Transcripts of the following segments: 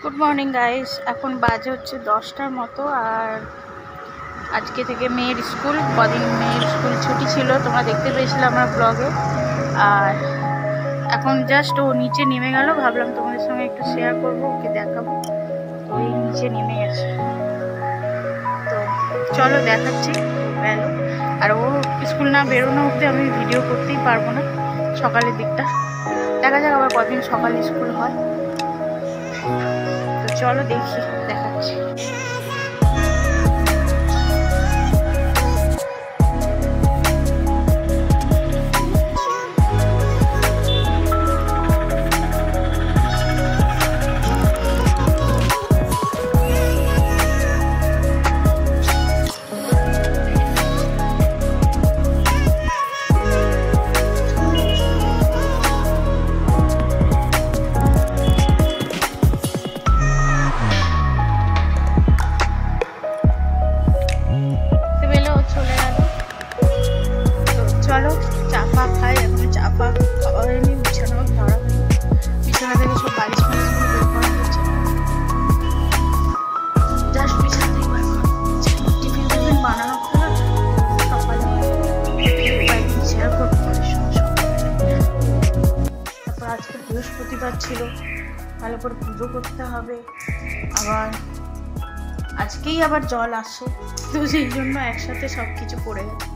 Good morning guys, এখন বাজে হচ্ছে 10টার মতো। আর আজকে থেকে মেয়ের স্কুল, কদিন মেয়ের স্কুল ছুটি ছিল, তোমরা দেখতে পেয়েছিলে আমার ব্লগে। আর এখন জাস্ট ও নিচে নেমে গেল, ভাবলাম তোমাদের সঙ্গে একটু শেয়ার করবো, ওকে দেখাবো। তো এই নিচে নেমে গেছে, তো চলো দেখাচ্ছি গেল। আর ও স্কুল না বেরোনো অবধি আমি ভিডিও করতেই পারবো না সকালের দিকটা। দেখা যাক আবার কদিন সকালে স্কুল হয়। তো চলো দেখি, দেখাচ্ছি। চলো চা পা খাই, এখন চা পা খাওয়া হয়নি, বিছানাও ধরা হয়নি। বিছানা থেকে সব বালিশ ফালিশ বের করা হয়েছে, জাস্ট বিছানা থেকে বের করা হয়েছে। টিফিন টিফিন বানানো হলো সকালে, কয়েকদিন শেয়ার করবো তোমাদের সঙ্গে সকালে। তারপর আজকে বৃহস্পতিবার ছিল, ভালো করে পুজো করতে হবে। আবার আজকেই আবার জল আসে, তো সেই জন্য একসাথে সব কিছু পড়ে গেছে।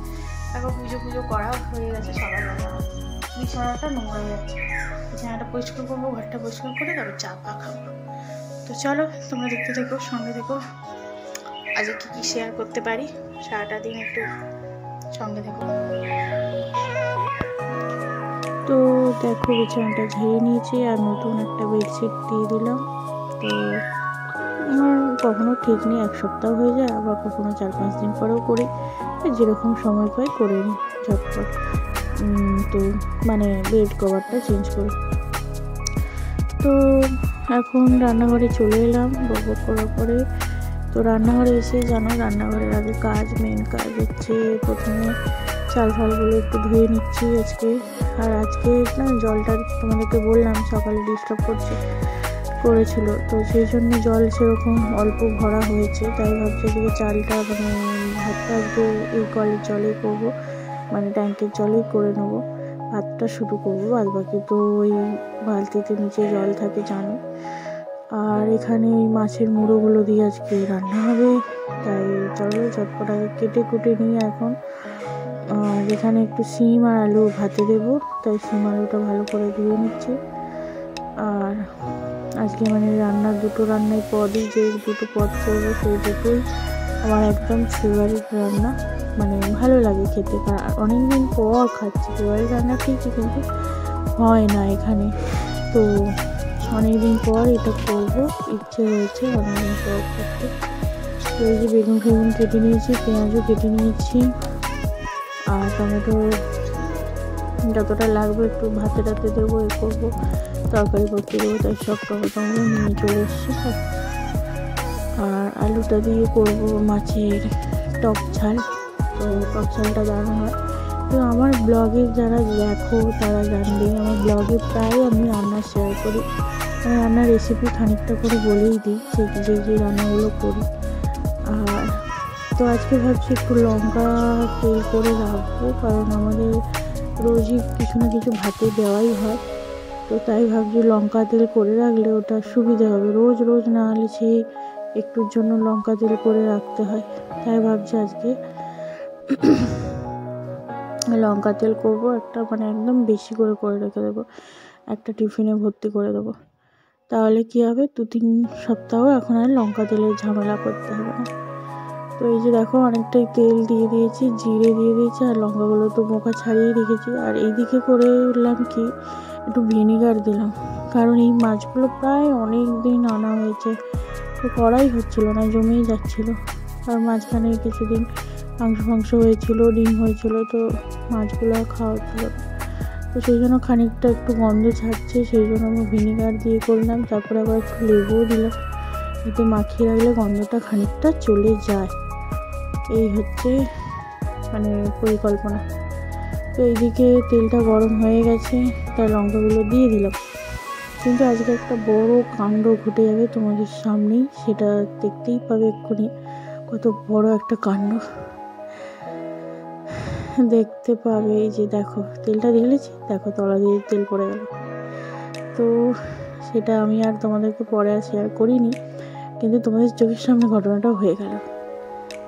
এখন পুজো করা হয়ে গেছে সকালবেলা। বিছানাটা নোংরা যাচ্ছে, বিছানাটা পরিষ্কার করবো, ঘরটা পরিষ্কার করে তারপর চা পা খাবো। তো চলো তোমরা দেখতে থেকো, সঙ্গে থেকো, আজকে কী কী শেয়ার করতে পারি সারাটা দিন, একটু সঙ্গে থেকো। তো দেখো, বিছানাটা ঝেড়ে নিয়েছি আর নতুন একটা বেডশিট দিয়ে দিলাম। তো আমার কখনো ঠিক নেই, এক সপ্তাহ হয়ে যায়, আবার কখনো 4-5 দিন পরেও করি, যেরকম সময় পাই করে নিই ঝটপট। তো মানে বেড কভারটা চেঞ্জ করি। তো এখন রান্নাঘরে চলে এলাম বক করার পরে। তো রান্নাঘরে এসে জানো, রান্নাঘরের আগে মেন কাজ হচ্ছে প্রথমে চাল ফালগুলো একটু ধুয়ে নিচ্ছি আজকে। আর আজকে না জলটা তোমাদেরকে বললাম সকালে ডিস্টার্ব করেছিল, তো সেই জন্য জল সেরকম অল্প ভরা হয়েছে। তাই ভাবছি এদিকে চালটা মানে ভাতটা আজকে এই কলের জলেই করবো, মানে ট্যাঙ্কের জলেই করে নেবো, ভাতটা শুরু করবো। বাদ বাকি তো ওই বালতিতে নিচে জল থাকে জানো। আর এখানে ওই মাছের মুড়োগুলো দিয়ে আজকে রান্না হবে, তাই চলো চটপট আগে কেটে কুটে নিয়ে এখন। আর এখানে একটু শিম আর আলু ভাতে দেবো, তাই শিম আলুটা ভালো করে ধুয়ে নিচ্ছি। আর আজকে মানে দুটো রান্নার পদই, যে দুটো পদ করবো সেই দুটোই আমার একদম ফেভারিট রান্না, মানে ভালো লাগে খেতে। অনেকদিন পর খাচ্ছি ফেভারিট রান্না ঠিকই, কিন্তু হয় না এখানে, তো অনেকদিন পর এটা করবো, ইচ্ছে হয়েছে অনেকদিন পর করতে। তো এই যে বেগুন কেটে নিয়েছি, পেঁয়াজও কেটে নিয়েছি, আর টমেটো যতটা লাগবে একটু ভাতে দেবো, এ করবো, তরকারি করতে দেবো, তাই সব টমেটোগুলো নিয়ে চলে এসেছি। আর আলুটা দিয়ে করবো মাছের টক ঝাল। তো টক ঝালটা দারুণ হয়। তো আমার ব্লগে যারা দেখো তারা জানবে, আমার ব্লগে প্রায় আমি রান্না শেয়ার করি, আমি রান্নার রেসিপি খানিকটা করে বলেই দিই যে রান্নাগুলো করি। আর তো আজকে ভাবছি একটু লঙ্কা তেল করে রাখবো, কারণ আমাদের রোজই কিছু না কিছু ভাতে দেওয়াই হয়। তো তাই ভাবছি লঙ্কা তেল করে রাখলে ওটা সুবিধা হবে, রোজ না হলে সেই একটুর জন্য লঙ্কা তেল করে রাখতে হয়। তাই ভাবছি আজকে লঙ্কা তেল করবো একটা, মানে একদম বেশি করে রেখে দেবো, একটা টিফিনে ভর্তি করে দেবো। তাহলে কি হবে, 2-3 সপ্তাহ এখন আর লঙ্কা তেলের ঝামেলা করতে হবে না। তো এই যে দেখো, অনেকটাই তেল দিয়ে দিয়েছি, জিরে দিয়ে দিয়েছি, আর লঙ্কাগুলো তো বোকা ছাড়িয়ে রেখেছি। আর এইদিকে করে উঠলাম কি, একটু ভিনিগার দিলাম, কারণ এই মাছগুলো প্রায় অনেক দিন আনা হয়েছে, তো করাই হচ্ছিল না, জমেই যাচ্ছিল। আর মাঝখানে কিছুদিন মাংস হয়েছিল, ডিম হয়েছিল, তো মাছগুলো খাওয়া হচ্ছিল না। তো সেই জন্য খানিকটা একটু গন্ধ ছাড়ছে, সেই জন্য আমি ভিনিগার দিয়ে করলাম। তারপরে আবার একটু লেবুও দিলাম, এতে মাখিয়ে রাখলে গন্ধটা খানিকটা চলে যায়। এই হচ্ছে মানে পরিকল্পনা। তো এইদিকে তেলটা গরম হয়ে গেছে, তাই লঙ্কাগুলো দিয়ে দিলাম। কিন্তু আজকে একটা বড় কাণ্ড ঘটে যাবে তোমাদের সামনেই, সেটা দেখতেই পাবে এক্ষুনি। কত বড় একটা কাণ্ড দেখতে পাবে। এই যে দেখো তেলটা ঢেলেছি, দেখো তলা দিয়ে তেল পড়ে গেল। তো সেটা আমি আর তোমাদেরকে পরে আর শেয়ার করিনি, কিন্তু তোমাদের চোখের সামনে ঘটনাটা হয়ে গেল।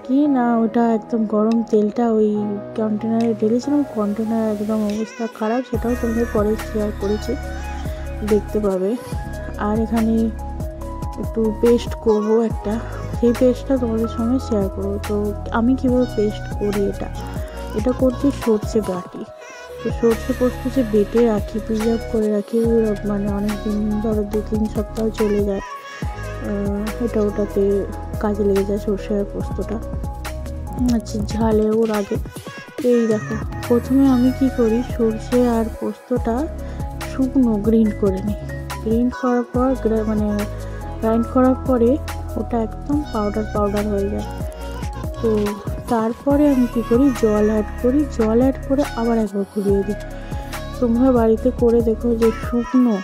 কি না, ওটা একদম গরম তেলটা ওই কন্টেনারে ঢেলেছিলাম, কন্টেনার একদম অবস্থা খারাপ, সেটাও তোমাদের পরে শেয়ার করেছি, দেখতে পাবে। আর এখানে একটু পেস্ট করব একটা, সেই পেস্টটা তোমাদের সঙ্গে শেয়ার করবো। তো আমি কীভাবে পেস্ট করি, এটা করছি সর্ষে বাটি। তো সর্ষে পোস্ত যে বেটে রাখি, প্রিজার্ভ করে রাখি, মানে অনেক দিন ধরো 2-3 সপ্তাহ চলে যায়, ওটাতে কাজে লেগে যায় সর্ষে আর পোস্তটা। আচ্ছা, ঝালে ওর আগে এই দেখো, প্রথমে আমি কি করি, সর্ষে আর পোস্তটা শুকনো গ্রিন্ড করে নিই। গ্রিন্ড করার পর মানে গ্রাইন্ড করার পরে ওটা একদম পাউডার হয়ে যায়। তো তারপরে আমি কি করি, জল অ্যাড করে আবার একবার ঘুরিয়ে দিই। তোমরা বাড়িতে করে দেখো যে শুকনো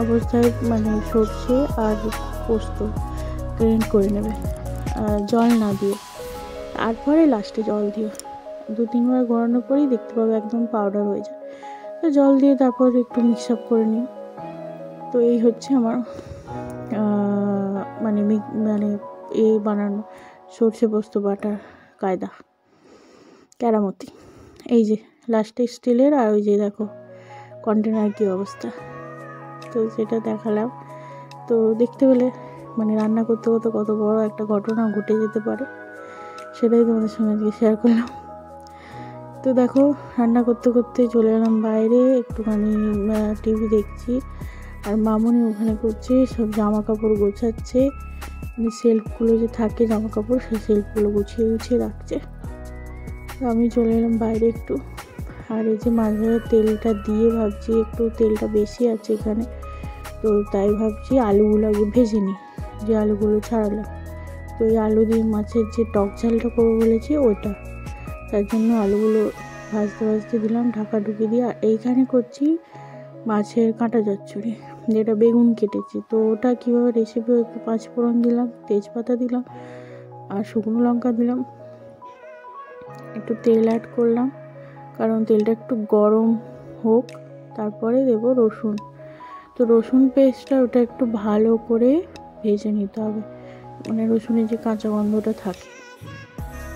অবস্থায় মানে সর্ষে আর পোস্ত গ্রাইন্ড করে নেবে, জল না দিয়ে। তারপরে লাস্টে জল দিও, 2-3 বার ঘোরানোর পরেই দেখতে পাবে একদম পাউডার হয়ে যায়। তো জল দিয়ে তারপর একটু মিক্স আপ করে নিও। তো এই হচ্ছে আমার মানে বানানো সর্ষে পোস্ত বাটার কায়দা, কেরামতি। এই যে লাস্টে স্টিলের, আর ওই যে দেখো কন্টেনার কী অবস্থা, তো সেটা দেখালাম। তো দেখতে পেলে মানে রান্না করতে করতে কত বড় একটা ঘটনা ঘটে যেতে পারে, সেটাই তোমাদের সঙ্গে আজকে শেয়ার করলাম। তো দেখো রান্না করতে করতে চলে এলাম বাইরে, একটুখানি টিভি দেখছি, আর মামুনি ওখানে করছে সব জামা কাপড় গোছাচ্ছে, মানে সেলফগুলো যে থাকে জামা কাপড়, সেই সেলফগুলো গুছিয়ে রাখছে। তো আমি চলে এলাম বাইরে একটু, আর এই যে মাছ ভাজার তেলটা দিয়ে ভাবছি একটু তেলটা বেশি আছে এখানে, তো তাই ভাবছি আলুগুলো আগে ভেজে নিই, যে আলুগুলো ছাড়ালাম। তো এই আলু দিয়ে মাছের যে টক ঝালটা করবো বলেছি ওইটা, তার জন্য আলুগুলো ভাজতে দিলাম ঢাকা ঢুকিয়ে দিয়ে। আর এইখানে করছি মাছের কাঁটা চচ্চড়ি, যেটা বেগুন কেটেছি। তো ওটা কীভাবে রেসিপি, একটু 5 ফোড়ন দিলাম, তেজপাতা দিলাম, আর শুকনো লঙ্কা দিলাম, একটু তেল অ্যাড করলাম, কারণ তেলটা একটু গরম হোক, তারপরে দেবো রসুন। তো রসুন পেস্টটা ওটা একটু ভালো করে ভেজে নিতে হবে, মানে রসুনের যে কাঁচা গন্ধটা থাকে।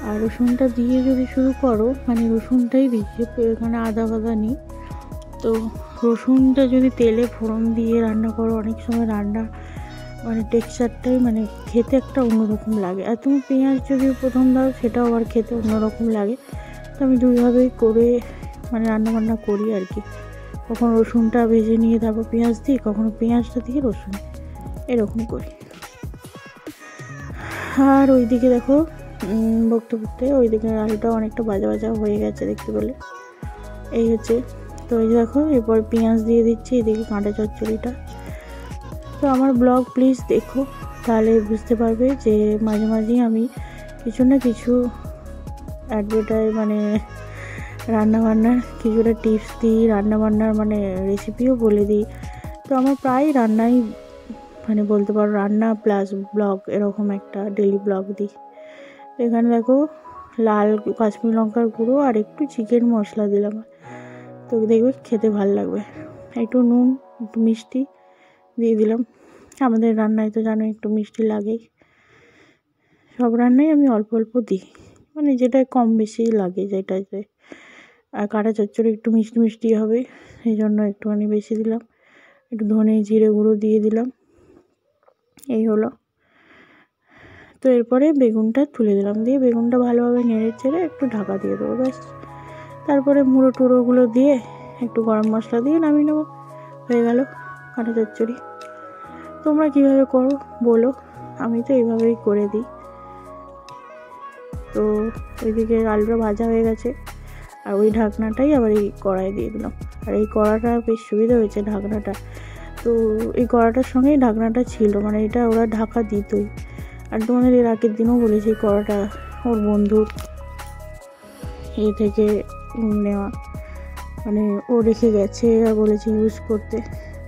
আর রসুনটা দিয়ে যদি শুরু করো, মানে রসুনটাই দিচ্ছি, এখানে আদা নেই। তো রসুনটা যদি তেলে ফোড়ন দিয়ে রান্না করো, অনেক সময় রান্না মানে টেক্সচারটাই মানে খেতে একটা অন্যরকম লাগে। আর তুমি পেঁয়াজ যদি প্রথম দাও, সেটাও আবার খেতে অন্যরকম লাগে। তো আমি দুইভাবেই করে মানে রান্নাবান্না করি আর কি। কখনো রসুনটা ভেজে নিয়ে তারপর পেঁয়াজ দিই, কখনো পেঁয়াজটা দিয়ে রসুন, এরকম করি। আর ওইদিকে দেখো বকতে ওইদিকে আলুটা অনেকটা ভাজা হয়ে গেছে দেখতে পেলে, এই হচ্ছে। তো এই দেখো এরপর পেঁয়াজ দিয়ে দিচ্ছি, এদিকে কাঁটা চচ্চড়িটা। তো আমার ব্লগ প্লিজ দেখো, তাহলে বুঝতে পারবে যে মাঝে মাঝেই আমি কিছু না কিছু মানে রান্নাবান্নার কিছুটা টিপস দিই, রান্নাবান্নার মানে রেসিপিও বলে দিই। তো আমার প্রায় রান্নাই মানে বলতে পারো রান্না প্লাস ব্লগ, এরকম একটা ডেলি ব্লগ দিই। এখানে দেখো লাল কাশ্মীরি লঙ্কার গুঁড়ো আর একটু চিকেন মশলা দিলাম, তো দেখবে খেতে ভালো লাগবে। একটু নুন, একটু মিষ্টি দিয়ে দিলাম। আমাদের রান্নায় তো জানো একটু মিষ্টি লাগেই, সব রান্নায় আমি অল্প দিই, মানে যেটা কম বেশি লাগে যেটাতে। আর কাঁটা চচ্চড়ি একটু মিষ্টি হবে, সেই জন্য একটুখানি বেশি দিলাম। একটু ধনে জিরে গুঁড়ো দিয়ে দিলাম, এই হলো। তো এরপরে বেগুনটা তুলে দিলাম, দিয়ে বেগুনটা ভালোভাবে নেড়ে চেড়ে একটু ঢাকা দিয়ে দেবো, ব্যাস। তারপরে টুড়োগুলো দিয়ে একটু গরম মশলা দিয়ে নামিয়ে নেবো, হয়ে গেল কাঁটা চচ্চড়ি। তোমরা কীভাবে করো বলো, আমি তো এইভাবেই করে দিই। তো ওইদিকে আলুটা ভাজা হয়ে গেছে, আর ওই ঢাকনাটাই আবার এই কড়াই দিয়ে দিলাম। আর এই কড়াটা বেশ সুবিধা হয়েছে ঢাকনাটা, তো এই কড়াটার সঙ্গেই ঢাকনাটা ছিল, মানে এটা ওরা ঢাকা দিতই। আর তোমাদের এর আগের দিনও বলেছি এই কড়াটা ওর বন্ধুর থেকে নেওয়া, মানে ও রেখে গেছে আর বলেছে ইউজ করতে।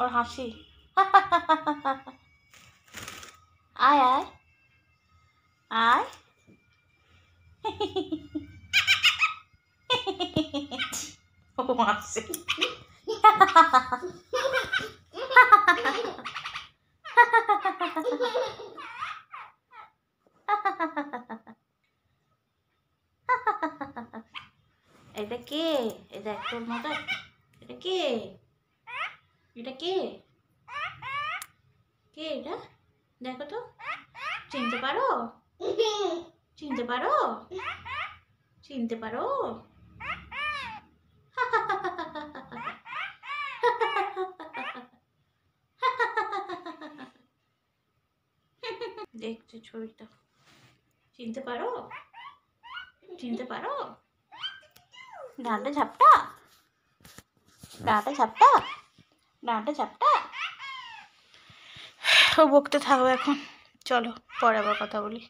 ওর হাসি। আয় আয় আয়। ও হাসছে। এটা কে? এটা তোর মতো? এটা কে? এটা কে? কে এটা? দেখো তো, চিনতে পারো? চিনতে পারো? চিনতে পারো? দেখছো ছবিটা, চিনতে পারো? চিনতে পারো? ডাঁটা ঝাপটা, ডাঁটা ঝাপটা, ডাঁটা ঝাপটা। ও বকতে থাকবে এখন, চলো পরে আবার কথা বলি।